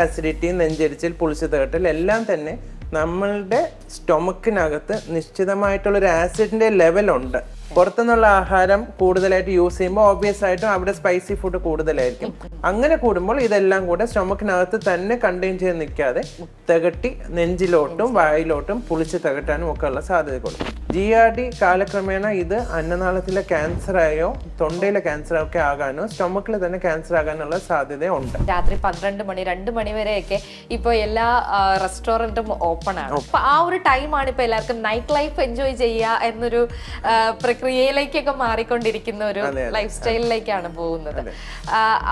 Acidity, നെഞ്ചരിച്ചിൽ, പുളിച്ചു തേട്ടൽ എല്ലാം തന്നെ നമ്മളുടെ സ്റ്റൊമക്കിനകത്ത് നിശ്ചിതമായിട്ടുള്ളൊരു ആസിഡിന്റെ ലെവലുണ്ട്. പുറത്തുനിന്നുള്ള ആഹാരം കൂടുതലായിട്ട് യൂസ് ചെയ്യുമ്പോൾ ഓബ്വിയസ് ആയിട്ടും അവിടെ സ്പൈസി ഫുഡ് കൂടുതലായിരിക്കും. അങ്ങനെ കൂടുമ്പോൾ ഇതെല്ലാം കൂടെ സ്റ്റൊമക്കിനകത്ത് തന്നെ കണ്ടെയ്ൻ ചെയ്ത് നിൽക്കാതെ തികട്ടി നെഞ്ചിലോട്ടും വായിലോട്ടും പുളിച്ച് തികട്ടാനും ഒക്കെ ഉള്ള സാധ്യതകളുണ്ട്. GERD കാലക്രമേണ ഇത് അന്നനാളത്തിലെ ക്യാൻസറായോ തൊണ്ടയിലെ ക്യാൻസറോ ഒക്കെ ആകാനോ സ്റ്റൊമക്കിൽ തന്നെ ക്യാൻസർ ആകാനുള്ള സാധ്യതയുണ്ട്. രാത്രി 12 മണി 2 മണി വരെയൊക്കെ ഇപ്പോൾ എല്ലാ റെസ്റ്റോറൻറ്റും ഓപ്പൺ ആണ്. അപ്പൊ ആ ഒരു ടൈമാണ് ഇപ്പൊ എല്ലാവർക്കും നൈറ്റ് ലൈഫ് എൻജോയ് ചെയ്യുക എന്നൊരു പ്രക്രിയയിലേക്കൊക്കെ മാറിക്കൊണ്ടിരിക്കുന്ന ഒരു ലൈഫ് സ്റ്റൈലിലേക്കാണ് പോകുന്നത്.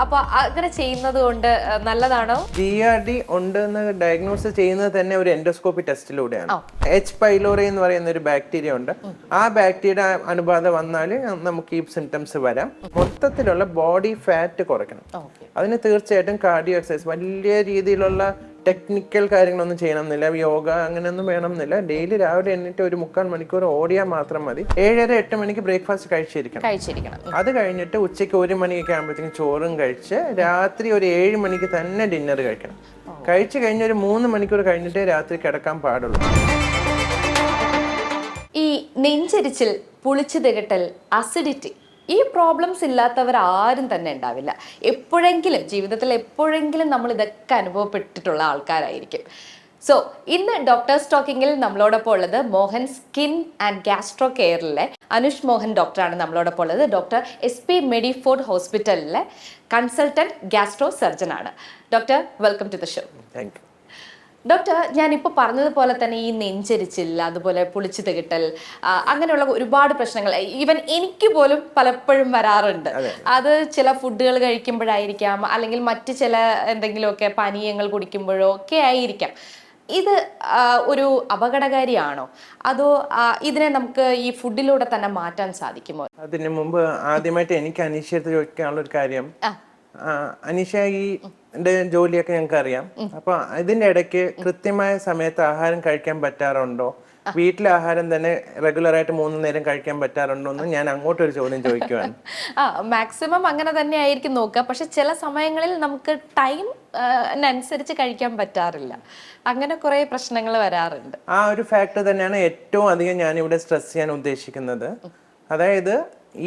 അപ്പൊ അങ്ങനെ ചെയ്യുന്നത് കൊണ്ട് നല്ലതാണോ? GERD ഉണ്ടെന്ന് ഡയഗ്നോസ് ചെയ്യുന്നത് തന്നെ ഒരു എൻഡോസ്കോപ്പി ടെസ്റ്റിലൂടെയാണ്. H. pylori എന്ന് പറയുന്ന ഒരു ബാക്ടീരിയ ഉണ്ട്. ആ ബാക്ടീരിയ അണുബാധ വന്നാൽ നമുക്ക് ഈ സിംറ്റംസ് വരാം. മൊത്തത്തിലുള്ള ബോഡി ഫാറ്റ് കുറയ്ക്കണം. അതിന് തീർച്ചയായിട്ടും കാർഡിയോ എക്സസൈസ്, വലിയ രീതിയിലുള്ള ടെക്നിക്കൽ കാര്യങ്ങളൊന്നും ചെയ്യണമെന്നില്ല, യോഗ അങ്ങനെയൊന്നും വേണമെന്നില്ല. ഡെയിലി രാവിലെ എണ്ണിട്ട് ഒരു 3/4 മണിക്കൂർ ഓടിയാൽ മാത്രം മതി. 7:30-8 മണിക്ക് ബ്രേക്ക്ഫാസ്റ്റ് കഴിച്ചിരിക്കണം. അത് കഴിഞ്ഞിട്ട് ഉച്ചയ്ക്ക് 1 മണിയൊക്കെ ആകുമ്പോഴത്തേക്കും ചോറും കഴിച്ച് രാത്രി ഒരു 7 മണിക്ക് തന്നെ ഡിന്നർ കഴിക്കണം. കഴിച്ചു കഴിഞ്ഞ ഒരു 3 മണിക്കൂർ കഴിഞ്ഞിട്ടേ രാത്രി കിടക്കാൻ പാടുള്ളൂ. ഈ നെഞ്ചരിച്ചിൽ, പുളിച്ചു തികട്ടൽ, അസിഡിറ്റി, ഈ പ്രോബ്ലംസ് ഇല്ലാത്തവർ ആരും തന്നെ ഉണ്ടാവില്ല. എപ്പോഴെങ്കിലും ജീവിതത്തിൽ എപ്പോഴെങ്കിലും നമ്മൾ ഇതൊക്കെ അനുഭവപ്പെട്ടിട്ടുള്ള ആൾക്കാരായിരിക്കും. സോ ഇന്ന് ഡോക്ടേഴ്സ് ടോക്കിങ്ങിൽ നമ്മളോടൊപ്പം ഉള്ളത് മോഹൻ സ്കിൻ ആൻഡ് ഗാസ്ട്രോ കെയറിലെ അനുഷ് മോഹൻ ഡോക്ടറാണ് നമ്മളോടൊപ്പം ഉള്ളത്. ഡോക്ടർ SP മെഡിഫോർഡ് ഹോസ്പിറ്റലിലെ കൺസൾട്ടന്റ് ഗാസ്ട്രോ സർജൻ ആണ്. Doctor, welcome to the show. Thank you. Doctor, ഞാനിപ്പോൾ പറഞ്ഞതുപോലെ തന്നെ ഈ നെഞ്ചരിച്ചില്ല, അതുപോലെ പുളിച്ചു തികട്ടൽ, അങ്ങനെയുള്ള ഒരുപാട് പ്രശ്നങ്ങൾ ഈവൻ എനിക്ക് പോലും പലപ്പോഴും വരാറുണ്ട്. അത് ചില ഫുഡുകൾ കഴിക്കുമ്പോഴായിരിക്കാം, അല്ലെങ്കിൽ മറ്റ് ചില എന്തെങ്കിലുമൊക്കെ പാനീയങ്ങൾ കുടിക്കുമ്പോഴോ ഒക്കെ ആയിരിക്കാം. ഇത് ഒരു അപകടകാരിയാണോ, അതോ ഇതിനെ നമുക്ക് ഈ ഫുഡിലൂടെ തന്നെ മാറ്റാൻ സാധിക്കുമോ? അതിന് മുമ്പ് ആദ്യമായിട്ട് എനിക്ക് അനീഷയത്ത് ചോദിക്കാനുള്ള ഒരു കാര്യം, അനീഷ ഈ ജോലിയൊക്കെ ഞങ്ങൾക്ക് അറിയാം. അപ്പൊ ഇതിന്റെ ഇടയ്ക്ക് കൃത്യമായ സമയത്ത് ആഹാരം കഴിക്കാൻ പറ്റാറുണ്ടോ? വീട്ടിലെ ആഹാരം തന്നെ റെഗുലർ ആയിട്ട് 3 നേരം കഴിക്കാൻ പറ്റാറുണ്ടോ എന്ന് ഞാൻ അങ്ങോട്ടൊരു ചോദ്യം ചോദിക്കുവാണ്. മാക്സിമം അങ്ങനെ തന്നെ ആയിരിക്കും നോക്കുക. പക്ഷെ ചില സമയങ്ങളിൽ നമുക്ക് ടൈം അനുസരിച്ച് കഴിക്കാൻ പറ്റാറില്ല. അങ്ങനെ കുറെ പ്രശ്നങ്ങൾ വരാറുണ്ട്. ആ ഒരു ഫാക്ടർ തന്നെയാണ് ഏറ്റവും അധികം ഞാനിവിടെ സ്ട്രെസ് ചെയ്യാൻ ഉദ്ദേശിക്കുന്നത്. അതായത്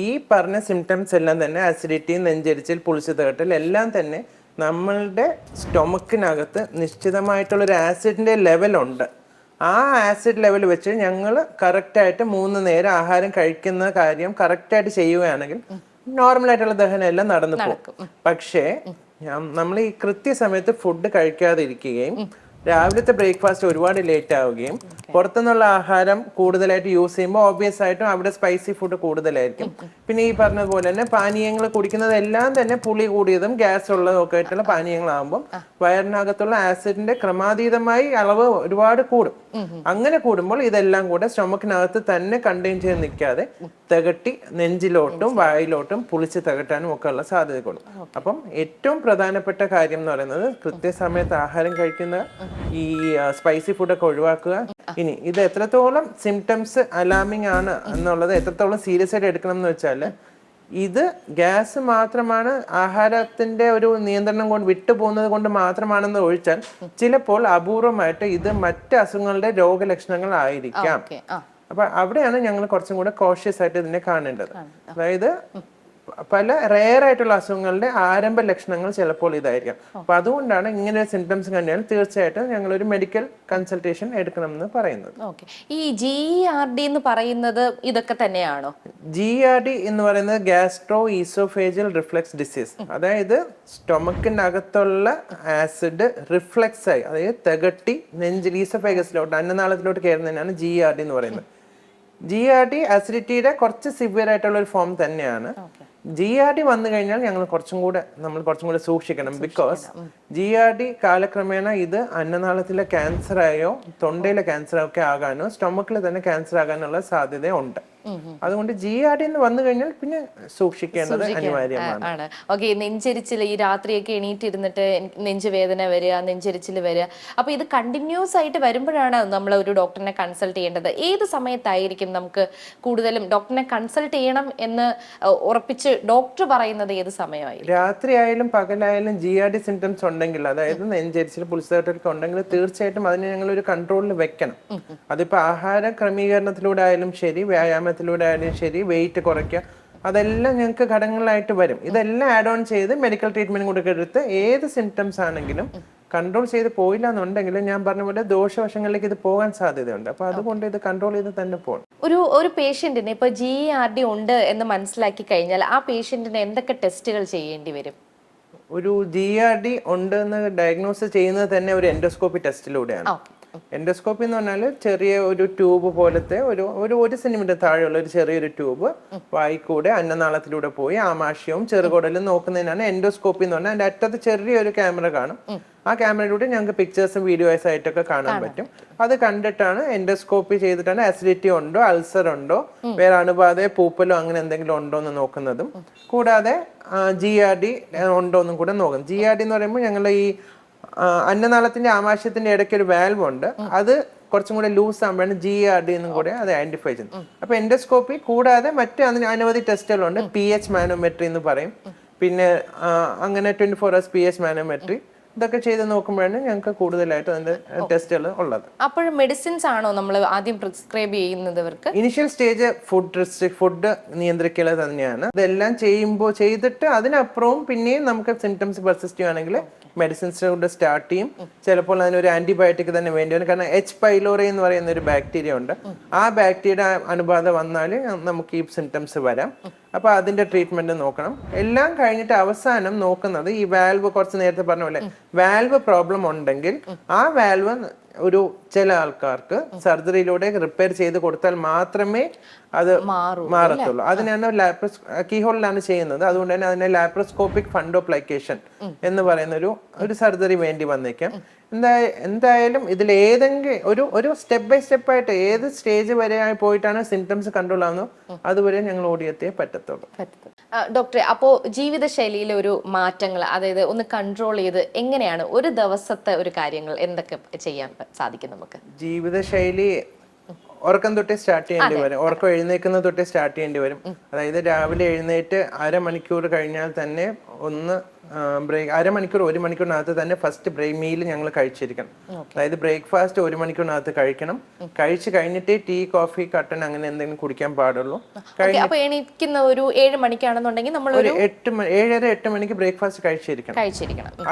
ഈ പറഞ്ഞ സിംറ്റംസ് എല്ലാം തന്നെ അസിഡിറ്റി, നെഞ്ചരിച്ചിൽ, പുളിച്ചു തേട്ടൽ എല്ലാം തന്നെ നമ്മളുടെ സ്റ്റൊമക്കിനകത്ത് നിശ്ചിതമായിട്ടുള്ളൊരു ആസിഡിന്റെ ലെവലുണ്ട്. ആ ആസിഡ് ലെവൽ വെച്ച് ഞങ്ങൾ കറക്റ്റായിട്ട് 3 നേരം ആഹാരം കഴിക്കുന്ന കാര്യം കറക്റ്റായിട്ട് ചെയ്യുകയാണെങ്കിൽ നോർമലായിട്ടുള്ള ദഹനം എല്ലാം നടന്നു പോകും. പക്ഷേ നമ്മൾ ഈ കൃത്യസമയത്ത് ഫുഡ് കഴിക്കാതിരിക്കുകയും രാവിലത്തെ ബ്രേക്ക്ഫാസ്റ്റ് ഒരുപാട് ലേറ്റ് ആവുകയും പുറത്തുനിന്നുള്ള ആഹാരം കൂടുതലായിട്ട് യൂസ് ചെയ്യുമ്പോൾ ഓബ്വിയസ് ആയിട്ടും അവിടെ സ്പൈസി ഫുഡ് കൂടുതലായിരിക്കും. പിന്നെ ഈ പറഞ്ഞതുപോലെ തന്നെ പാനീയങ്ങൾ കുടിക്കുന്നതെല്ലാം തന്നെ പുളി കൂടിയതും ഗ്യാസ് ഉള്ളതും ഒക്കെ ആയിട്ടുള്ള പാനീയങ്ങളാകുമ്പോൾ വയറിനകത്തുള്ള ആസിഡിന്റെ ക്രമാതീതമായി അളവ് ഒരുപാട് കൂടും. അങ്ങനെ കൂടുമ്പോൾ ഇതെല്ലാം കൂടെ സ്റ്റൊമക്കിനകത്ത് തന്നെ കണ്ടെയ്ൻ ചെയ്ത് നിൽക്കാതെ തികട്ടി നെഞ്ചിലോട്ടും വായിലോട്ടും പുളിച്ച് തികട്ടാനും ഒക്കെ ഉള്ള സാധ്യതകളും. അപ്പം ഏറ്റവും പ്രധാനപ്പെട്ട കാര്യം എന്ന് പറയുന്നത് കൃത്യസമയത്ത് ആഹാരം കഴിക്കുന്ന, ഈ സ്പൈസി ഫുഡൊക്കെ ഒഴിവാക്കുക. ഇനി ഇത് എത്രത്തോളം സിംറ്റംസ് അലാമിംഗ് ആണ് എന്നുള്ളത് എത്രത്തോളം സീരിയസ് ആയിട്ട് എടുക്കണം എന്ന് വെച്ചാൽ, ഇത് ഗ്യാസ് മാത്രമാണ് ആഹാരത്തിന്റെ ഒരു നിയന്ത്രണം കൊണ്ട് വിട്ടുപോകുന്നത് കൊണ്ട് മാത്രമാണെന്ന് ഒഴിച്ചാൽ ചിലപ്പോൾ അപൂർവമായിട്ട് ഇത് മറ്റ് അസുഖങ്ങളുടെ രോഗലക്ഷണങ്ങൾ ആയിരിക്കാം. അപ്പൊ അവിടെയാണ് ഞങ്ങൾ കുറച്ചും കൂടെ കോഷ്യസ് ആയിട്ട് ഇതിനെ കാണേണ്ടത്. അതായത് പല റെയർ ആയിട്ടുള്ള അസുഖങ്ങളുടെ ആരംഭ ലക്ഷണങ്ങൾ ചിലപ്പോൾ ഇതായിരിക്കാം. അപ്പൊ അതുകൊണ്ടാണ് ഇങ്ങനെ സിംറ്റംസ് കണ്ടാൽ തീർച്ചയായിട്ടും ഞങ്ങൾ ഒരു മെഡിക്കൽ കൺസൾട്ടേഷൻ എടുക്കണം എന്ന് പറയുന്നത്. ഈ GERD എന്ന് പറയുന്നത് ഇതൊക്കെ തന്നെയാണോ? GERD എന്ന് പറയുന്നത് ഗ്യാസ്ട്രോ ഈസോഫേജിയൽ റിഫ്ലക്സ് ഡിസീസ്. അതായത് സ്റ്റൊമക്കിനകത്തുള്ള ആസിഡ് റിഫ്ലക്സ് ആയി, അതായത് തികട്ടി നെഞ്ചിൽ ഈസോഫേഗസിലോട്ട് അന്നനാളത്തിലോട്ട് കയറുന്നതിനാണ് GERD എന്ന് പറയുന്നത്. GERD അസിഡിറ്റിയുടെ കുറച്ച് സിവിയർ ആയിട്ടുള്ള ഒരു ഫോം തന്നെയാണ്. GERD വന്നു കഴിഞ്ഞാൽ നമ്മൾ കുറച്ചും കൂടെ സൂക്ഷിക്കണം. ബിക്കോസ് GERD കാലക്രമേണ ഇത് അന്നനാളത്തിലെ ക്യാൻസറായോ തൊണ്ടയിലെ ക്യാൻസറോ ഒക്കെ ആകാനോ സ്റ്റൊമക്കിൽ തന്നെ ക്യാൻസർ ആകാനുള്ള സാധ്യതയുണ്ട്. അതുകൊണ്ട് GERD എന്ന് വന്നു കഴിഞ്ഞാൽ പിന്നെ സൂക്ഷിക്കേണ്ടത് അനിവാര്യമാണ്. ആണ്. ഓക്കെ, നെഞ്ചരിച്ചിൽ ഈ രാത്രിയൊക്കെ എണീറ്റിരുന്നിട്ട് നെഞ്ചുവേദന വരിക, നെഞ്ചരിച്ചിൽ വരിക, അപ്പൊ ഇത് കണ്ടിന്യൂസ് ആയിട്ട് വരുമ്പോഴാണ് നമ്മൾ ഒരു ഡോക്ടറിനെ കൺസൾട്ട് ചെയ്യേണ്ടത്. ഏത് സമയത്തായിരിക്കും നമുക്ക് കൂടുതലും ഡോക്ടറിനെ കൺസൾട്ട് ചെയ്യണം എന്ന് ഉറപ്പിച്ച് ഡോക്ടർ പറയുന്നത് ഏത് സമയമായിരിക്കും? രാത്രി ആയാലും പകലായാലും GERD സിംറ്റംസ് ഉണ്ടെങ്കിൽ, അതായത് നെഞ്ചരിച്ചിൽ പുളിച്ചതട്ടലൊക്കെ ഉണ്ടെങ്കിൽ തീർച്ചയായിട്ടും അതിനെ ഞങ്ങൾ ഒരു കൺട്രോളിൽ വെക്കണം. അതിപ്പോ ആഹാര ക്രമീകരണത്തിലൂടെ ആയാലും ശരി, വ്യായാമത്തിലൂടെ ആയാലും ശരി, വെയിറ്റ് കുറയ്ക്കുക, അതെല്ലാം ഞങ്ങൾക്ക് ഘടകങ്ങളായിട്ട് വരും. ഇതെല്ലാം ആഡ് ഓൺ ചെയ്ത് മെഡിക്കൽ ട്രീറ്റ്മെന്റ് കൂടെ എടുത്ത് ഏത് സിംറ്റംസ് ആണെങ്കിലും കൺട്രോൾ ചെയ്ത് പോയില്ല എന്നുണ്ടെങ്കിൽ ഞാൻ പറഞ്ഞ പോലെ ദോഷവശങ്ങളിലേക്ക് ഇത് പോകാൻ സാധ്യതയുണ്ട്. അപ്പൊ അതുകൊണ്ട് ഇത് കൺട്രോൾ ചെയ്ത് തന്നെ പോകണം. ഒരു പേഷ്യന്റിന് ഇപ്പൊ GERD ഉണ്ട് എന്ന് മനസ്സിലാക്കി കഴിഞ്ഞാൽ ആ പേഷ്യന്റിന് എന്തൊക്കെ ടെസ്റ്റുകൾ ചെയ്യേണ്ടി വരും? ഒരു GERD ഉണ്ട് എന്ന് ഡയഗ്നോസ് ചെയ്യുന്നത് തന്നെ ഒരു എൻഡോസ്കോപ്പി ടെസ്റ്റിലൂടെയാണ്. എൻഡോസ്കോപ്പി എന്ന് പറഞ്ഞാൽ ചെറിയ ഒരു ട്യൂബ് പോലത്തെ ഒരു സെന്റിമീറ്റർ താഴെയുള്ള ഒരു ചെറിയൊരു ട്യൂബ് വായിക്കൂടെ അന്നനാളത്തിലൂടെ പോയി ആമാശയവും ചെറുകുടലും നോക്കുന്നതിനാണ് എൻഡോസ്കോപ്പി എന്ന് പറഞ്ഞാൽ. അതിന്റെ അറ്റത്ത് ചെറിയൊരു ക്യാമറ കാണും. ആ ക്യാമറയിലൂടെ ഞങ്ങൾക്ക് പിക്ചേഴ്സും വീഡിയോസ് ആയിട്ടൊക്കെ കാണാൻ പറ്റും. അത് കണ്ടിട്ടാണ് എൻഡോസ്കോപ്പി ചെയ്തിട്ടാണ് അസിഡിറ്റി ഉണ്ടോ, അൾസർ ഉണ്ടോ, വേറെ അണുബാധയോ പൂപ്പലോ അങ്ങനെ എന്തെങ്കിലും ഉണ്ടോ എന്ന് നോക്കുന്നതും. കൂടാതെ GERD ഉണ്ടോ എന്നും കൂടെ നോക്കും. GERD എന്ന് പറയുമ്പോൾ ഞങ്ങൾ ഈ അന്നനാളത്തിന്റെ ആമാശയത്തിന്റെ ഇടയ്ക്ക് ഒരു വാൽവ് ഉണ്ട്. അത് കുറച്ചും കൂടെ ലൂസ് ആകുമ്പോഴാണ് GERD എന്നും കൂടെ അത് ഐഡന്റിഫൈ ചെയ്യുന്നത്. അപ്പൊ എൻഡോസ്കോപ്പി കൂടാതെ മറ്റ് അതിന് അനവധി ടെസ്റ്റുകളുണ്ട്. PH മാനോമെട്രി എന്ന് പറയും. പിന്നെ അങ്ങനെ 24 hours PH മാനോമെട്രി, ഇതൊക്കെ ചെയ്ത് നോക്കുമ്പോഴാണ് ഞങ്ങൾക്ക് കൂടുതലായിട്ട് അതിന്റെ ടെസ്റ്റുകൾ ഉള്ളത്. അപ്പോൾ മെഡിസിൻസ് ആണോ നമ്മൾ ആദ്യം പ്രിസ്ക്രൈബ് ചെയ്യുന്നത് ഇവർക്ക്? ഇനിഷ്യൽ സ്റ്റേജ് ഫുഡ് നിയന്ത്രിക്കൽ തന്നെയാണ്. ഇതെല്ലാം ചെയ്തിട്ട് അതിനപ്പുറവും പിന്നെയും നമുക്ക് സിംറ്റംസ് പെർസിസ്റ്റ് ചെയ്യുകയാണെങ്കിൽ മെഡിസിൻസ് കൊണ്ട് സ്റ്റാർട്ട് ചെയ്യും. ചിലപ്പോൾ അതിനൊരു ആന്റിബയോട്ടിക് തന്നെ വേണ്ടി വരും. കാരണം H. pylori എന്ന് പറയുന്ന ഒരു ബാക്ടീരിയ ഉണ്ട്. ആ ബാക്ടീരിയ അണുബാധ വന്നാൽ നമുക്ക് ഈ സിംറ്റംസ് വരാം. അപ്പൊ അതിന്റെ ട്രീറ്റ്മെന്റ് നോക്കണം. എല്ലാം കഴിഞ്ഞിട്ട് അവസാനം നോക്കുന്നത് ഈ വാൽവ്, കുറച്ച് നേരത്തെ പറഞ്ഞ പോലെ വാൽവ് പ്രോബ്ലം ഉണ്ടെങ്കിൽ ആ വാൽവ് ചില ആൾക്കാർക്ക് സർജറിയിലൂടെ റിപ്പയർ ചെയ്ത് കൊടുത്താൽ മാത്രമേ അത് മാറത്തുള്ളൂ. അതിനാണ് കീഹോളിലാണ് ചെയ്യുന്നത്. അതുകൊണ്ട് തന്നെ അതിനെ ലാപ്രോസ്കോപ്പിക് ഫണ്ടോപ്ലൈക്കേഷൻ എന്ന് പറയുന്ന ഒരു സർജറി വേണ്ടി വന്നേക്കാം. എന്തായാലും ഇതിൽ ഏതെങ്കിലും ഒരു സ്റ്റെപ്പ് ബൈ സ്റ്റെപ്പ് ആയിട്ട് ഏത് സ്റ്റേജ് വരെ പോയിട്ടാണ് സിംറ്റംസ് കൺട്രോൾ ആവുന്നത് അതുവരെ ഞങ്ങൾ ഓടിയെത്തിയേ പറ്റത്തുള്ളൂ. ഡോക്ടറെ, അപ്പോൾ ജീവിതശൈലിയിലെ ഒരു മാറ്റങ്ങൾ, അതായത് ഒന്ന് കൺട്രോൾ ചെയ്ത് എങ്ങനെയാണ് ഒരു ദിവസത്തെ ഒരു കാര്യങ്ങൾ എന്തൊക്കെ ചെയ്യാൻ സാധിക്കും നമുക്ക്? ജീവിതശൈലി ഉറക്കം തൊട്ടേ സ്റ്റാർട്ട് ചെയ്യേണ്ടി വരും. ഉറക്കം എഴുന്നേക്കുന്ന തൊട്ടേ സ്റ്റാർട്ട് ചെയ്യേണ്ടി വരും. അതായത് രാവിലെ എഴുന്നേറ്റ് അരമണിക്കൂർ കഴിഞ്ഞാൽ തന്നെ അരമണിക്കൂർ 1 മണിക്കൂറിനകത്ത് തന്നെ ഫസ്റ്റ് മീൽ ഞങ്ങൾ കഴിച്ചിരിക്കണം. അതായത് ബ്രേക്ക്ഫാസ്റ്റ് 1 മണിക്കൂറിനകത്ത് കഴിക്കണം. കഴിച്ചു കഴിഞ്ഞിട്ടേ ടീ, കോഫി, കട്ടൻ അങ്ങനെ എന്തെങ്കിലും കുടിക്കാൻ പാടുള്ളൂ. എണീക്കുന്ന ഒരു 7 മണിക്കാണെന്നുണ്ടെങ്കിൽ നമ്മൾ ഒരു 7:30-8 മണിക്ക് ബ്രേക്ക്ഫാസ്റ്റ് കഴിച്ചിരിക്കണം.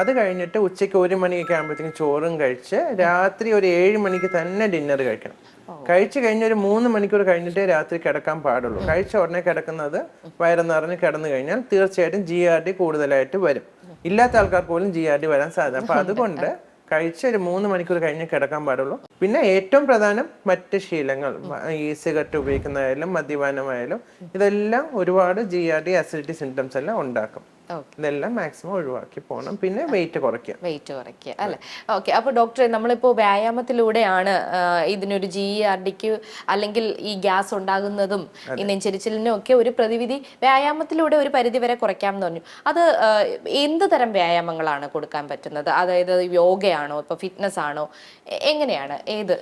അത് കഴിഞ്ഞിട്ട് ഉച്ചയ്ക്ക് 1 മണിയൊക്കെ ആകുമ്പോഴത്തേക്കും ചോറും കഴിച്ച് രാത്രി ഒരു 7 മണിക്ക് തന്നെ ഡിന്നർ കഴിക്കണം. കഴിച്ചു കഴിഞ്ഞ ഒരു 3 മണിക്കൂർ കഴിഞ്ഞിട്ടേ രാത്രി കിടക്കാൻ പാടുള്ളൂ. കഴിച്ച ഉടനെ കിടക്കുന്നത് വയറ് നിറഞ്ഞ് കിടന്നു കഴിഞ്ഞാൽ തീർച്ചയായിട്ടും GERD കൂടുതലായിട്ട് വരും. ഇല്ലാത്ത ആൾക്കാർ പോലും GERD വരാൻ സാധ്യത. അപ്പൊ അതുകൊണ്ട് കഴിച്ച ഒരു 3 മണിക്കൂർ കഴിഞ്ഞ് കിടക്കാൻ പാടുള്ളൂ. പിന്നെ ഏറ്റവും പ്രധാനം മറ്റ് ശീലങ്ങൾ, ഈ സിഗരറ്റ് ഉപയോഗിക്കുന്നതായാലും മദ്യപാനമായാലും ഇതെല്ലാം ഒരുപാട് GERD അസിഡിറ്റി സിംറ്റംസ് എല്ലാം ഉണ്ടാക്കും. ഇതെല്ലാം മാക്സിമം ഒഴിവാക്കി പോകണം. പിന്നെ വെയിറ്റ് കുറയ്ക്കുക അല്ലെ? ഓക്കെ. അപ്പൊ ഡോക്ടറെ, നമ്മളിപ്പോ വ്യായാമത്തിലൂടെയാണ് ഇതിനൊരു GERDക്ക് അല്ലെങ്കിൽ ഈ ഗ്യാസ് ഉണ്ടാകുന്നതും ഈ നെഞ്ചരിച്ചിലിനും ഒക്കെ ഒരു പ്രതിവിധി വ്യായാമത്തിലൂടെ ഒരു പരിധി വരെ കുറയ്ക്കാം എന്ന് പറഞ്ഞു. അത് എന്ത് തരം വ്യായാമങ്ങളാണ് കൊടുക്കാൻ പറ്റുന്നത്? അതായത് യോഗയാണോ, ഇപ്പൊ ഫിറ്റ്നസ് ആണോ, എങ്ങനെയാണ്? ഏത്?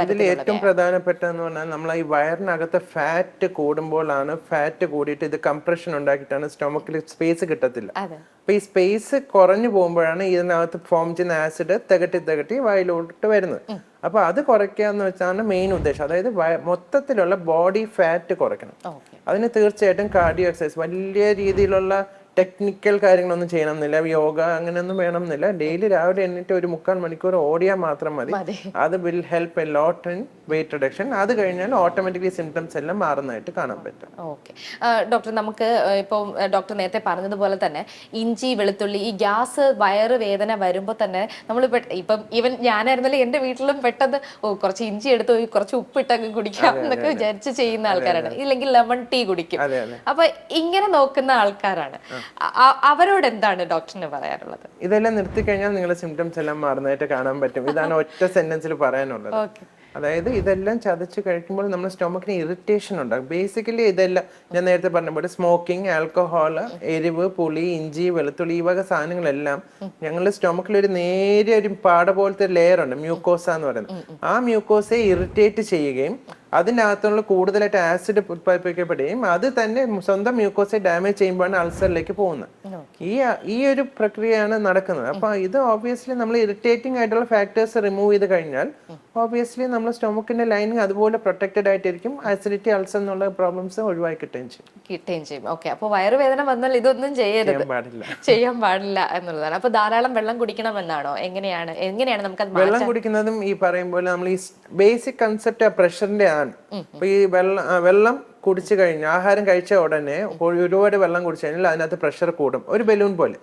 ഇതിൽ ഏറ്റവും പ്രധാനപ്പെട്ടതെന്ന് പറഞ്ഞാൽ നമ്മൾ ഈ വയറിനകത്ത് ഫാറ്റ് കൂടുമ്പോഴാണ്, ഫാറ്റ് കൂടിയിട്ട് ഇത് കംപ്രഷൻ ഉണ്ടാക്കിയിട്ടാണ് സ്റ്റൊമക്കിൽ സ്പേസ് കിട്ടത്തില്ല. അപ്പൊ ഈ സ്പേസ് കുറഞ്ഞു പോകുമ്പോഴാണ് ഇതിനകത്ത് ഫോം ചെയ്യുന്ന ആസിഡ് തികട്ടി വായിലോട്ട് വരുന്നത്. അപ്പൊ അത് കുറയ്ക്കുക എന്ന് വെച്ചാണ് മെയിൻ ഉദ്ദേശം. അതായത് മൊത്തത്തിലുള്ള ബോഡി ഫാറ്റ് കുറയ്ക്കണം. അതിന് തീർച്ചയായിട്ടും കാർഡിയോ എക്സസൈസ്, വലിയ രീതിയിലുള്ള ടെക്നിക്കൽ കാര്യങ്ങളൊന്നും ചെയ്യണമെന്നില്ല, യോഗ അങ്ങനെയൊന്നും വേണമെന്നില്ല. ഡെയിലി രാവിലെ എണ്ണിട്ട് ഒരു 3/4 മണിക്കൂർ ഓടിയാൽ മാത്രം മതി. അത് will help a lot in weight reduction. അത് കഴിഞ്ഞാൽ ഓട്ടോമാറ്റിക്കലി സിംറ്റംസ് എല്ലാം മാറുന്നതായിട്ട് കാണാൻ പറ്റും. ഓക്കെ ഡോക്ടർ, നമുക്ക് ഇപ്പോൾ ഡോക്ടർ നേരത്തെ പറഞ്ഞതുപോലെ തന്നെ ഇഞ്ചി, വെളുത്തുള്ളി, ഈ ഗ്യാസ്, വയറ് വേദന വരുമ്പോൾ തന്നെ നമ്മൾ ഇപ്പം ഈവൻ ഞാനായിരുന്നല്ലേ എൻ്റെ വീട്ടിലും പെട്ടെന്ന് കുറച്ച് ഇഞ്ചി എടുത്ത് കുറച്ച് ഉപ്പിട്ടൊക്കെ കുടിക്കാം എന്നൊക്കെ വിചാരിച്ച് ചെയ്യുന്ന ആൾക്കാരാണ്. ഇല്ലെങ്കിൽ ലെമൺ ടീ കുടിക്കും. അപ്പൊ ഇങ്ങനെ നോക്കുന്ന ആൾക്കാരാണ്. അവരോട് എന്താണ് ഡോക്ടറിന് പറയാനുള്ളത്? ഇതെല്ലാം നിർത്തി കഴിഞ്ഞാൽ നിങ്ങളുടെ സിംറ്റംസ് എല്ലാം മാറുന്നതായിട്ട് കാണാൻ പറ്റും. ഇതാണ് ഒറ്റ സെന്റൻസിൽ പറയാനുള്ളത്. അതായത് ഇതെല്ലാം ചതച്ച് കഴിക്കുമ്പോൾ നമ്മുടെ സ്റ്റൊമക്കിന് ഇറിറ്റേഷൻ ഉണ്ടാകും. ബേസിക്കലി ഇതെല്ലാം ഞാൻ നേരത്തെ പറഞ്ഞ പോലെ സ്മോക്കിംഗ്, ആൽക്കഹോള്, എരിവ്, പുളി, ഇഞ്ചി, വെളുത്തുള്ളി, ഈ വക സാധനങ്ങളെല്ലാം ഞങ്ങളുടെ സ്റ്റൊമക്കിൽ ഒരു നേരിയ ഒരു പാട പോലത്തെ ലെയർ ഉണ്ട്, മ്യൂക്കോസ എന്ന് പറയുന്നത്. ആ മ്യൂക്കോസയെ ഇറിറ്റേറ്റ് ചെയ്യുകയും അതിനകത്തുള്ള കൂടുതലായിട്ട് ആസിഡ് ഉത്പാദിപ്പിക്കപ്പെടുകയും അത് തന്നെ സ്വന്തം മ്യൂക്കോസെ ഡാമേജ് ചെയ്യുമ്പോഴാണ് അൾസറിലേക്ക് പോകുന്നത്. ഈ ഒരു പ്രക്രിയയാണ് നടക്കുന്നത്. അപ്പൊ ഇത് ഓബിയസ്ലി നമ്മൾ ഇറിറ്റേറ്റിംഗ് ആയിട്ടുള്ള ഫാക്ടേഴ്സ് റിമൂവ് ചെയ്ത് കഴിഞ്ഞാൽ ഓബിയസ്ലി നമ്മുടെ സ്റ്റൊമക്കിന്റെ ലൈനിങ് അതുപോലെ പ്രൊട്ടക്റ്റഡ് ആയിട്ടിരിക്കും. ആസിഡിറ്റി, അൾസർ എന്നുള്ള പ്രോബ്ലംസ് ഒഴിവാക്കി കിട്ടുകയും ചെയ്യും. ഓക്കെ, അപ്പൊ വയറുവേദന വന്നാൽ ഇതൊന്നും ചെയ്യാൻ പാടില്ല എന്നുള്ളതാണ്. അപ്പൊ ധാരാളം വെള്ളം കുടിക്കണമെന്നാണോ? എങ്ങനെയാണ് നമുക്ക് വെള്ളം കുടിക്കുന്നതും ഈ പറയും പോലെ നമ്മൾ ഈ ബേസിക് കൺസെപ്റ്റ് പ്രഷറിന്റെ ആണ്. അപ്പൊ ഈ വെള്ളം കുടിച്ചു കഴിഞ്ഞാൽ, ആഹാരം കഴിച്ച ഉടനെ ഒരുപാട് വെള്ളം കുടിച്ചു കഴിഞ്ഞാൽ അതിനകത്ത് പ്രഷർ കൂടും, ഒരു ബലൂൺ പോലെ.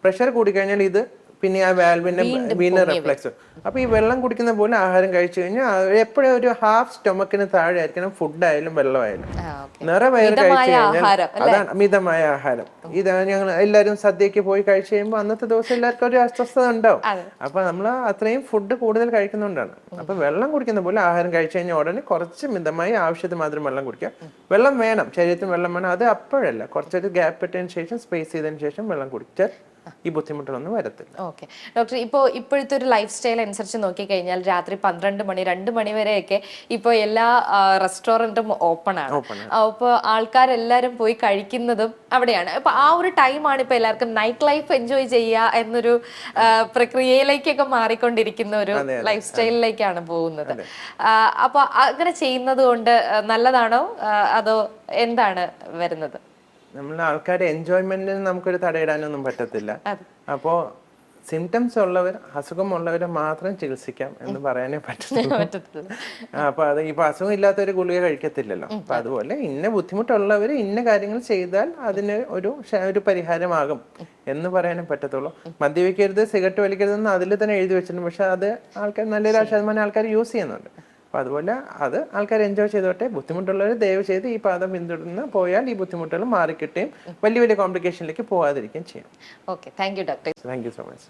പ്രഷർ കൂടിക്കഴിഞ്ഞാൽ ഇത് പിന്നെ ആ വാൽവിന്റെ വീണ്ടും റിഫ്ലക്സ്. അപ്പൊ ഈ വെള്ളം കുടിക്കുന്ന പോലെ ആഹാരം കഴിച്ചു കഴിഞ്ഞാൽ എപ്പോഴും ഒരു ഹാഫ് സ്റ്റൊമക്കിന് താഴെ ആയിരിക്കണം ഫുഡായാലും വെള്ളമായാലും. നിറവയറ് കഴിച്ചു കഴിഞ്ഞാൽ അതാണ് മിതമായ ആഹാരം. ഇതാണ് ഞങ്ങൾ എല്ലാവരും സദ്യക്ക് പോയി കഴിച്ചു കഴിയുമ്പോൾ അന്നത്തെ ദിവസം എല്ലാവർക്കും ഒരു അസ്വസ്ഥത ഉണ്ടാവും. അപ്പൊ നമ്മൾ അത്രയും ഫുഡ് കൂടുതൽ കഴിക്കുന്നുണ്ടാണ്. അപ്പൊ വെള്ളം കുടിക്കുന്ന പോലെ ആഹാരം കഴിച്ചു കഴിഞ്ഞാൽ ഉടനെ കുറച്ച് മിതമായി ആവശ്യത്തിന് മാത്രം വെള്ളം കുടിക്കുക. വെള്ളം വേണം, ശരീരത്തിന് വെള്ളം വേണം. അത് അപ്പോഴല്ല, കുറച്ചൊരു ഗ്യാപ്പ് ഇട്ടതിന് ശേഷം, സ്പേസ് ചെയ്തതിന് ശേഷം വെള്ളം കുടിച്ചാൽ ഈ ബുദ്ധിമുട്ടുകളൊന്നും വരത്തില്ല. ഓക്കെ ഡോക്ടർ, ഇപ്പോഴത്തെ ഒരു ലൈഫ് സ്റ്റൈൽ അനുസരിച്ച് നോക്കിക്കഴിഞ്ഞാൽ രാത്രി 12 മണി 2 മണി വരെയൊക്കെ ഇപ്പോൾ എല്ലാ റെസ്റ്റോറൻറ്റും ഓപ്പൺ ആണ്. അപ്പോൾ ആൾക്കാരെല്ലാവരും പോയി കഴിക്കുന്നതും അവിടെയാണ്. അപ്പൊ ആ ഒരു ടൈമാണ് ഇപ്പൊ എല്ലാവർക്കും നൈറ്റ് ലൈഫ് എൻജോയ് ചെയ്യുക എന്നൊരു പ്രക്രിയയിലേക്കൊക്കെ മാറിക്കൊണ്ടിരിക്കുന്ന ഒരു ലൈഫ് സ്റ്റൈലിലേക്കാണ് പോകുന്നത്. അപ്പൊ അങ്ങനെ ചെയ്യുന്നത് കൊണ്ട് നല്ലതാണോ അതോ എന്താണ് വരുന്നത്? നമ്മളെ ആൾക്കാരുടെ എൻജോയ്മെന്റിന് നമുക്കൊരു തടയിടാനൊന്നും പറ്റത്തില്ല. അപ്പോ സിംറ്റംസ് ഉള്ളവർ, അസുഖമുള്ളവരെ മാത്രം ചികിത്സിക്കാം എന്ന് പറയാനേ പറ്റത്തില്ല. അപ്പൊ അത് ഇപ്പൊ അസുഖം ഇല്ലാത്തവര് ഗുളിക കഴിക്കത്തില്ലല്ലോ. അപ്പൊ അതുപോലെ ഇന്ന ബുദ്ധിമുട്ടുള്ളവർ ഇന്ന കാര്യങ്ങൾ ചെയ്താൽ അതിന് ഒരു പരിഹാരമാകും എന്ന് പറയാനേ പറ്റത്തുള്ളൂ. മദ്യപിക്കരുത്, സിഗരറ്റ് വലിക്കരുതെന്ന് അതിൽ തന്നെ എഴുതി വെച്ചിട്ടുണ്ട്. പക്ഷെ അത് ആൾക്കാർ നല്ലൊരു ശതമാനം ആൾക്കാർ യൂസ് ചെയ്യുന്നുണ്ട്. അപ്പൊ അതുപോലെ അത് ആൾക്കാർ എൻജോയ് ചെയ്തോട്ടെ. ബുദ്ധിമുട്ടുള്ളവർ ദയവ് ചെയ്ത് ഈ പാദം പിന്തുടർന്ന് പോയാൽ ഈ ബുദ്ധിമുട്ടുകൾ മാറിക്കിട്ടുകയും വലിയ വലിയ കോംപ്ലിക്കേഷനിലേക്ക് പോകാതിരിക്കുകയും ചെയ്യും. Okay, thank you doctor. Thank you so much.